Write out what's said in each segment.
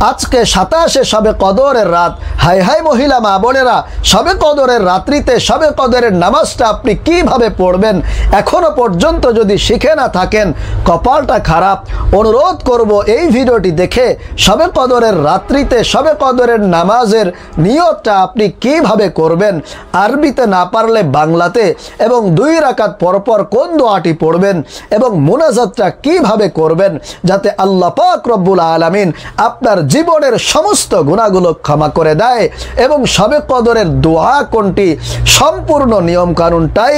আজকে 27 শবে কদরের রাত। হাই হাই মহিলা মা বোনেরা, শবে কদরের রাত্রিতে শবে কদরের নামাজটা আপনি কিভাবে পড়বেন এখনো পর্যন্ত যদি শিখে না থাকেন, কপালটা খারাপ। অনুরোধ করব এই ভিডিওটি দেখে শবে কদরের রাত্রিতে শবে কদরের নামাজের নিয়তটা আপনি কিভাবে করবেন, আরবিতে না পারলে বাংলাতে, এবং 2 রাকাত পরপর কোন দোয়াটি পড়বেন এবং মুনাজাতটা কিভাবে করবেন, যাতে আল্লাহ পাক রব্বুল আলামিন আপনার জীবনের সমস্ত গুনাহগুলো ক্ষমা করে দেয়। এবং শবে কদরের দোয়া কোনটি, সম্পূর্ণ নিয়ম কানুনটাই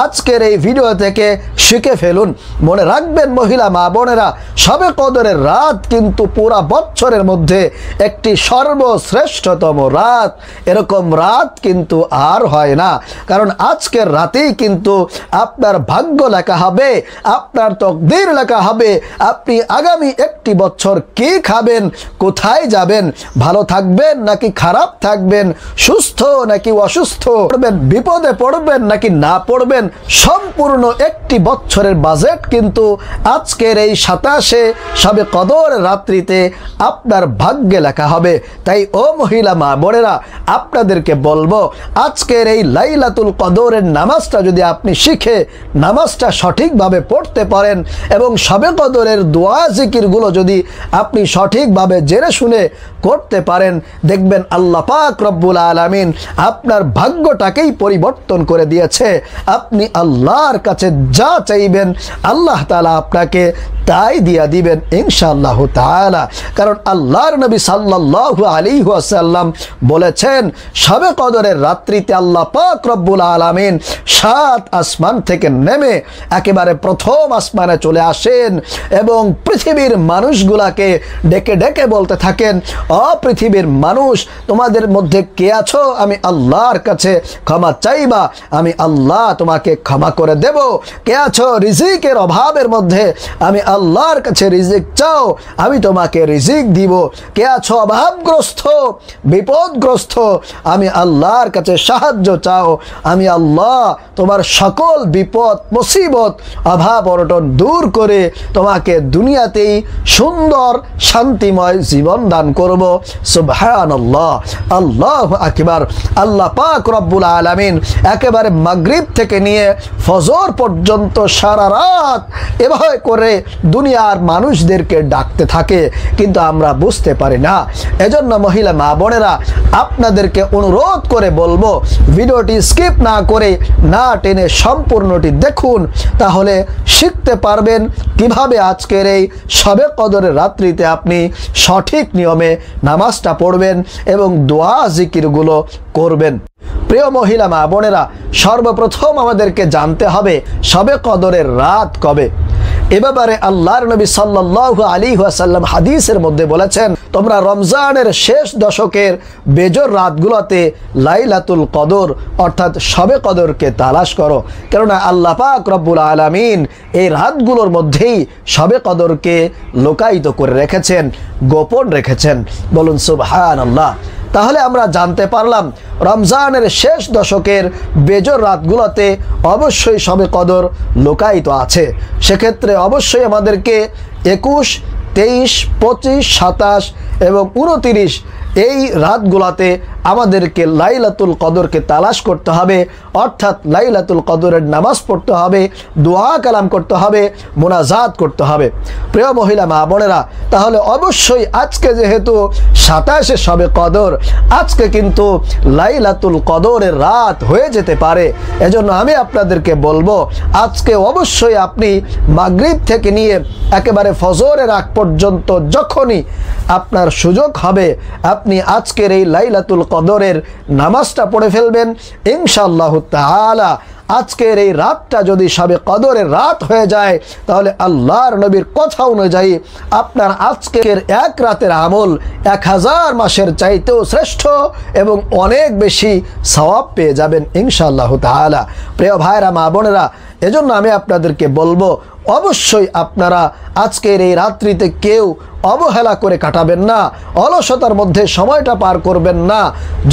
আজকের এই ভিডিও থেকে শিখে ফেলুন। মনে রাখবেন মহিলা মা বোনেরা, শবে কদরের রাত কিন্তু পুরা বছরের মধ্যে একটি সর্বশ্রেষ্ঠতম রাত। এরকম রাত কিন্তু আর হয় না, কারণ আজকের রাতেই কিন্তু আপনার ভাগ্য লেখা হবে, আপনার তকদির লেখা হবে। আপনি আগামী একটি বছর কি খাবেন, কোথায় যাবেন, ভালো থাকবেন নাকি খারাপ থাকবেন, সুস্থ নাকি অসুস্থ, পড়বেন বিপদে পড়বেন নাকি না পড়বেন, সম্পূর্ণ একটি বছরের বাজেট কিন্তু আজকের এই 27 শবে কদর রাত্রিতে আপনার ভাগ্যে লেখা হবে। তাই ও মহিলা মা বোনেরা, আপনাদেরকে বলবো, আজকের এই লাইলাতুল কদরের নামাজটা যদি আপনি শিখে নামাজটা সঠিকভাবে পড়তে পারেন এবং শবে কদরের দোয়া জিকিরগুলো যদি আপনি সঠিকভাবে জেনে শুনে করতে পারেন, দেখবেন আল্লাহ পাক রব্বুল আলামিন আপনার ভাগ্যটাকেই পরিবর্তন করে দিয়েছে। আপনি আল্লাহর কাছে যা চাইবেন আল্লাহ তাআলা আপনাকে তাই দিয়া দিবেন ইনশাআল্লাহ তাআলা। কারণ আল্লাহর নবী সাল্লাল্লাহু আলাইহি ওয়াসাল্লাম বলেছেন, শবে কদরের রাত্রিতে আল্লাহ পাক রব্বুল আলামিন 7 আসমান থেকে নেমে একেবারে প্রথম আসমানে চলে আসেন এবং পৃথিবীর মানুষগুলাকে ডেকে ডেকে বলতে থাকেন, ও পৃথিবীর মানুষ, তোমাদের মধ্যে কে আছো আমি আল্লাহর কাছে ক্ষমা চাইবা, আমি আল্লাহ তোমাকে ক্ষমা করে দেব। কে আছো রিজিকের অভাবের মধ্যে, আমি আল্লাহর কাছে রিজিক চাও, আমি তোমাকে রিজিক দিব। কে আছো অভাবগ্রস্ত বিপদগ্রস্ত, আমি আল্লাহর কাছে সাহায্য চাও, আমি আল্লাহ তোমার সকল বিপদ মুসিবত অভাব অনটন দূর করে তোমাকে দুনিয়াতেই সুন্দর শান্তিময় জীবন দান করব। সুবহানাল্লাহ, আল্লাহু আকবার। আল্লাহ পাক রব্বুল আলামিন একেবারে মাগরিব থেকে নিয়ে ফজর পর্যন্ত সারা রাত এভাবে করে দুনিয়ার মানুষদেরকে ডাকতে থাকে, কিন্তু আমরা বুঝতে পারি না। এজন্য মহিলা মা বোনেরা, আপনাদেরকে অনুরোধ করে বলবো, ভিডিওটি স্কিপ না করে না টেনে সম্পূর্ণটি দেখুন, তাহলে শিখতে পারবেন কিভাবে আজকের এই শবে কদরের রাত্রিতে আপনি সঠিক নিয়মে নামাজটা পড়বেন এবং দোয়া জিকিরগুলো করবেন। প্রিয় মহিলা মা বোনেরা, সর্বপ্রথম আমাদেরকে জানতে হবে শবে কদরের রাত কবে। এ ব্যাপারে আল্লাহর নবী সাল্লাল্লাহু আলাইহি ওয়াসাল্লাম হাদিসের মধ্যে বলেছেন, তোমরা রমজানের শেষ দশকের বেজর রাতগুলোতে লাইলাতুল কদর অর্থাৎ শবে কদরকে তালাশ করো, কেননা আল্লাহ পাক রব্বুল আলামিন এই রাতগুলোর মধ্যেই শবে কদরকে লোকায়িত করে রেখেছেন, গোপন রেখেছেন। বলুন সুবহানাল্লাহ। তাহলে আমরা জানতে পারলাম রমজানের শেষ দশকের বেজর রাতগুলোতে অবশ্যই শবে কদর লোকায়িত আছে। সেক্ষেত্রে অবশ্যই আমাদেরকে 21, 23, 25, 27 এবং 29 এই রাতগুলোতে আমাদেরকে লাইলাতুল কদরকে তালাশ করতে হবে, অর্থাৎ লাইলাতুল কদরের নামাজ পড়তে হবে, দোয়া কালাম করতে হবে, মুনাজাত করতে হবে। প্রিয় মহিলা মা বোনেরা, তাহলে অবশ্যই আজকে যেহেতু 27 শবে কদর, আজকে কিন্তু লাইলাতুল কদরের রাত হয়ে যেতে পারে। এজন্য আমি আপনাদেরকে বলবো, আজকে অবশ্যই আপনি মাগরিব থেকে নিয়ে একেবারে ফজরের আগ পর্যন্ত যখনই আপনার সুযোগ হবে, আপনি আজকের এই লাইলাতুল কদরের নামাজটা পড়ে ফেলবেন ইনশাআল্লাহ তাআলা। আজকের এই রাতটা যদি শবে কদরের রাত হয়ে যায়, তাহলে আল্লাহর নবীর কথা অনুযায়ী আপনার আজকের এক রাতের আমল 1000 মাসের চাইতেও শ্রেষ্ঠ এবং অনেক বেশি সওয়াব পেয়ে যাবেন ইনশাআল্লাহ তাআলা। প্রিয় ভাইরা মা বোনেরা, এজন্য আমি আপনাদেরকে বলবো, অবশ্যই আপনারা আজকের এই রাত্রিতে কেউ অবহেলা করে কাটাবেন না, অলসতার মধ্যে সময়টা পার করবেন না।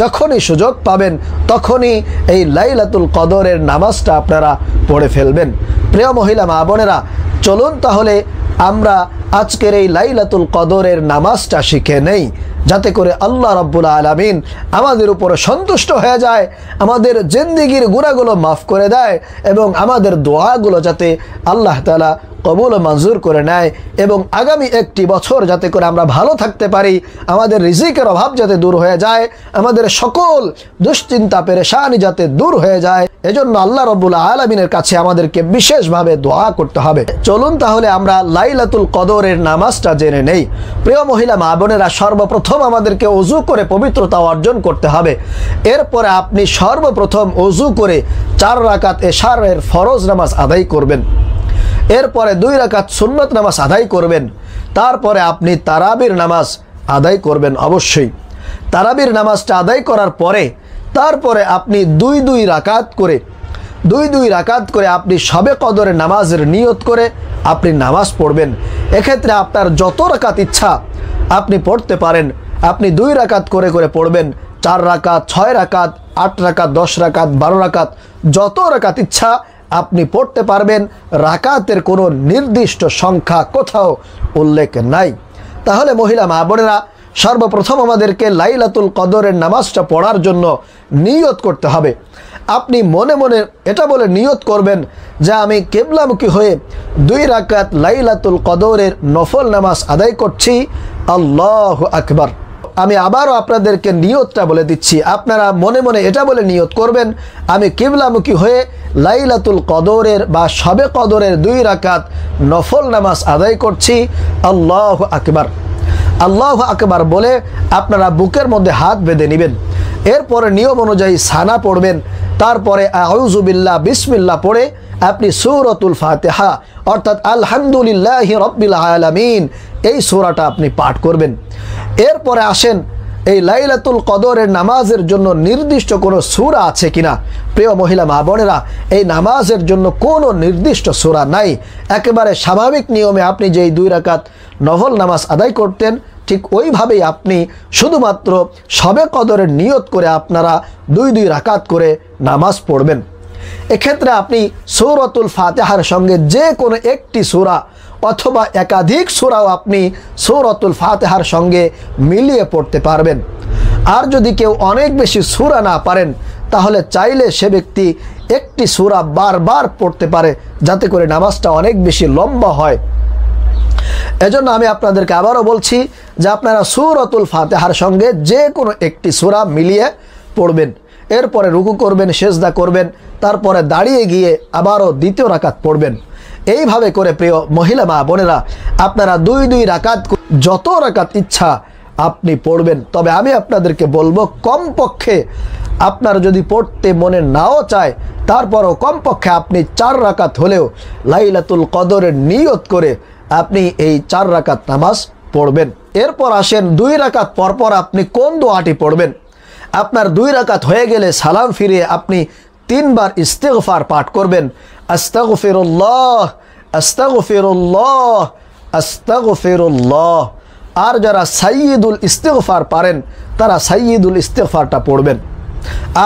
যখনই সুযোগ পাবেন তখনই এই লাইলাতুল কদরের নামাজটা আপনারা পড়ে ফেলবেন। প্রিয় মহিলা মা বোনেরা, চলুন তাহলে আমরা আজকের এই লাইলাতুল কদরের নামাজটা শিখে নেই, যাতে করে আল্লাহ রাব্বুল আলামিন আমাদের উপরে সন্তুষ্ট হয়ে যায়, আমাদের জিন্দেগির গুনাহগুলো মাফ করে দেয় এবং আমাদের দোয়াগুলো যাতে আল্লাহ তাআলা কবুল ও মঞ্জুর করে নেয় এবং আগামী একটি বছর যাতে করে আমরা ভালো থাকতে পারি, আমাদের রিজিকের অভাব যাতে দূর হয়ে যায়, আমাদের সকল দুশ্চিন্তা পেরেশানি যাতে দূর হয়ে যায়। এজন্য আল্লাহ রাব্বুল আলামিনের কাছে আমাদেরকে বিশেষভাবে দোয়া করতে হবে। চলুন তাহলে আমরা লাইলাতুল কদরের নামাজটা জেনে নেই। প্রিয় মহিলা মা বোনেরা, সর্বপ্রথম আমাদেরকে ওযু করে পবিত্রতা অর্জন করতে হবে। এরপরে আপনি সর্বপ্রথম ওযু করে 4 রাকাত এশারের ফরজ নামাজ আদায় করবেন। এরপরে 2 রাকাত সুন্নত নামাজ আদায় করবেন। তারপরে আপনি তারাবির নামাজ আদায় করবেন। অবশ্যই তারাবির নামাজটা আদায় করার পরে তারপরে আপনি 2 রাকাত করে আপনি শবে কদরের নামাজের নিয়ত করে আপনি নামাজ পড়বেন। এক্ষেত্রে আপনার যত রাকাত ইচ্ছা আপনি পড়তে পারেন। আপনি 2 রাকাত করে পড়বেন, 4 রাকাত, 6 রাকাত, 8 রাকাত, 10 রাকাত, 12 রাকাত, যত রাকাত ইচ্ছা আপনি পড়তে পারবেন। রাকাতের কোনো নির্দিষ্ট সংখ্যা কোথাও উল্লেখ নাই। তাহলে মহিলা মা বোনেরা, সর্বপ্রথম আমাদেরকে লাইলাতুল কদরের নামাজটা পড়ার জন্য নিয়ত করতে হবে। আপনি মনে মনে এটা বলে নিয়ত করবেন যে আমি কিবলামুখী হয়ে 2 রাকাত লাইলাতুল কদরের নফল নামাজ আদায় করছি। আল্লাহু আকবার। আমি আবারও আপনাদেরকে নিয়তটা বলে দিচ্ছি। আপনারা মনে মনে এটা বলে নিয়ত করবেন, আমি কিবলামুখী হয়ে লাইলাতুল কদরের বা শবে কদরের 2 রাকাত নফল নামাজ আদায় করছি। আল্লাহু আকবার। আল্লাহু আকবার বলে আপনারা বুকের মধ্যে হাত বেঁধে নেবেন। এরপরে নিয়ম অনুযায়ী সানা পড়বেন। তারপরে আউযু বিল্লাহ বিসমিল্লাহ পড়ে আপনি সূরাতুল ফাতিহা অর্থাৎ আলহামদুলিল্লাহি রাব্বিল আলামিন এই সূরাটা আপনি পাঠ করবেন। এরপরে আসেন এই লাইলাতুল কদরের নামাজের জন্য নির্দিষ্ট কোনো সূরা আছে কিনা। প্রিয় মহিলা মা বোনেরা, এই নামাজের জন্য কোনো নির্দিষ্ট সূরা নাই। একেবারে স্বাভাবিক নিয়মে আপনি যেই 2 রাকাত নফল নামাজ আদায় করতেন ঠিক ওইভাবেই আপনি শুধুমাত্র শবে কদরের নিয়ত করে আপনারা 2 রাকাত করে নামাজ পড়বেন। এক্ষেত্রে আপনি সূরাতুল ফাতিহার সঙ্গে যে কোনো একটি সূরা অথবা একাধিক সূরাও আপনি সূরাতুল ফাতিহার সঙ্গে মিলিয়ে পড়তে পারবেন। আর যদি কেউ অনেক বেশি সূরা না পারেন তাহলে চাইলে সে ব্যক্তি একটি সূরা বারবার পড়তে পারে, যাতে করে নামাজটা অনেক বেশি লম্বা হয়। এজন্য আমি আপনাদেরকে আবারও বলছি যে আপনারা সূরাতুল ফাতিহার সঙ্গে যে কোনো একটি সূরা মিলিয়ে পড়বেন। এরপরে রুকু করবেন, সেজদা করবেন, তারপরে দাঁড়িয়ে গিয়ে আবারও 2 রাকাত পড়বেন। এইভাবে করে প্রিয় মহিলা মা বোনেরা আপনারা 2 রাকাত যত রাকাত ইচ্ছা আপনি পড়বেন। তবে আমি আপনাদেরকে বলবো কমপক্ষে আপনার যদি পড়তে মনে নাও চায় তারপরও কমপক্ষে আপনি 4 রাকাত হলেও লাইলাতুল কদরের নিয়ত করে আপনি এই 4 রাকাত নামাজ পড়বেন। এরপর আসেন 2 রাকাত পরপর আপনি কোন দোয়াটি পড়বেন। আপনার 2 রাকাত হয়ে গেলে সালাম ফিরিয়ে আপনি 3 বার ইস্তিগফার পাঠ করবেন। আস্তাগফিরুল্লাহ, আস্তাগফিরুল্লাহ, আস্তাগফিরুল্লাহ। আর যারা সাইয়্যিদুল ইস্তিগফার পারেন তারা সাইয়্যিদুল ইস্তিগফারটা পড়বেন।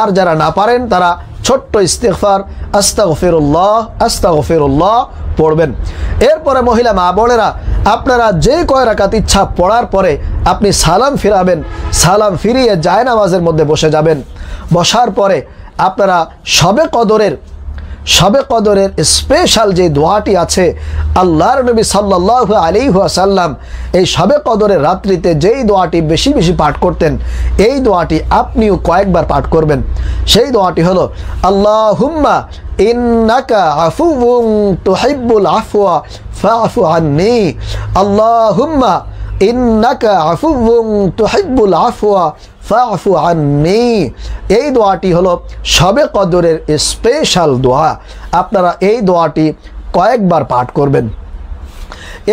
আর যারা না পারেন তারা ছোট্ট ইস্তিগফার আস্তাগফিরুল্লাহ, আস্তাগফিরুল্লাহ পড়বেন। এরপরে মহিলা মা বোনেরা আপনারা যে কয় রাকাত ইচ্ছা পড়ার পরে আপনি সালাম ফিরাবেন। সালাম ফিরিয়ে জায়নামাজের মধ্যে বসে যাবেন। বসার পরে আপনারা শবে কদরের স্পেশাল যে দোয়াটি আছে, আল্লাহর নবী সাল্লাল্লাহু আলাইহি ওয়াসাল্লাম এই শবে কদরের রাত্রিতে যেই দোয়াটি বেশি বেশি পাঠ করতেন, এই দোয়াটি আপনিও কয়েকবার পাঠ করবেন। সেই দোয়াটি হলো আল্লাহুম্মা ইন্নাকা আফুউন তুহিব্বুল আফওয়া ফাআফু আন্নী। আল্লাহুম্মা ইন্নাকা আফুউন তুহিব্বুল আফওয়া ফাআফু আন্নী। এই দোয়াটি হলো শবে কদরের স্পেশাল দোয়া। আপনারা এই দোয়াটি কয়েকবার পাঠ করবেন।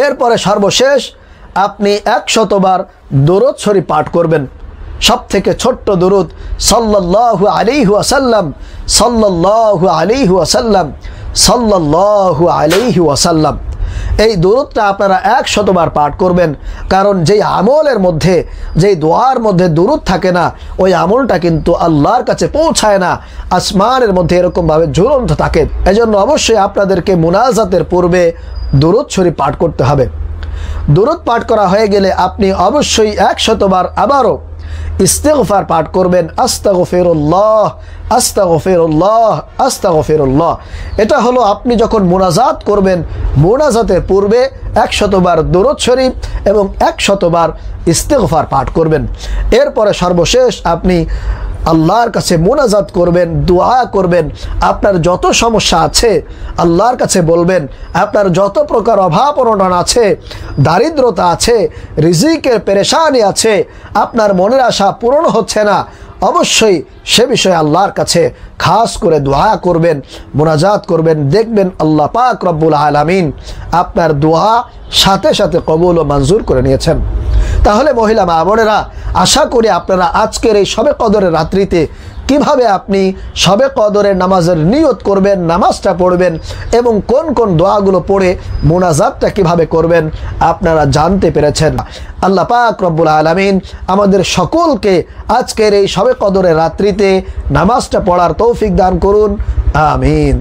এরপরে সর্বশেষ আপনি 100 বার দরুদ শরীফ পাঠ করবেন। সবথেকে ছোট্ট দরুদ সাল্লাল্লাহু আলাইহি ওয়াসাল্লাম, সাল্লাল্লাহু আলাইহি ওয়াসাল্লাম, সাল্লাল্লাহু আলাইহি ওয়াসাল্লাম। এই দুরূদটা আপনারা 100 বার পাঠ করবেন, কারণ যেই আমলের মধ্যে, যেই দোয়ার মধ্যে দুরূদ থাকে না, ওই আমলটা কিন্তু আল্লাহর কাছে পৌঁছায় না, আসমানের মধ্যে এরকমভাবে ঝুলন্ত থাকে। এজন্য অবশ্যই আপনাদেরকে মুনাজাতের পূর্বে দুরূদ শরীফ পাঠ করতে হবে। দুরূদ পাঠ করা হয়ে গেলে আপনি অবশ্যই 100 বার আবারও ইস্তিগফার পাঠ করবেন, আস্তাগফিরুল্লাহ আস্তাগফিরুল্লাহ আস্তাগফিরুল্লাহ। এটা হলো আপনি যখন মুনাজাত করবেন, মুনাজাতের পূর্বে 100 বার দুরূদ শরীফ এবং 100 বার ইস্তিগফার পাঠ করবেন। এরপরে সর্বশেষ আপনি আল্লাহর কাছে মুনাজাত করবেন, দোয়া করবেন। আপনার যত সমস্যা আছে আল্লাহর কাছে বলবেন, আপনার যত প্রকার অভাব অনটন আছে, দারিদ্রতা আছে, রিজিকের পেরেশানি আছে, আপনার মনের আশা পূরণ হচ্ছে না, অবশ্যই সে বিষয়ে আল্লাহর কাছে খাস করে দোয়া করবেন, মুনাজাত করবেন। দেখবেন আল্লাহ পাক রব্বুল আলামিন আপনার দোয়া সাথে সাথে কবুল ও মঞ্জুর করে নিয়েছেন। তাহলে মহিলা মা বোনেরা, আশা করি আপনারা আজকের এই শবে কদরের রাত্রিতে কিভাবে আপনি শবে কদরের নামাজের নিয়ত করবেন, নামাজটা পড়বেন এবং কোন কোন দোয়াগুলো পড়ে মুনাজাতটা কিভাবে করবেন আপনারা জানতে পেরেছেন। আল্লাহ পাক রব্বুল আলামিন আমাদের সকলকে আজকের এই শবে কদরের রাত্রিতে নামাজটা পড়ার তৌফিক দান করুন। আমিন।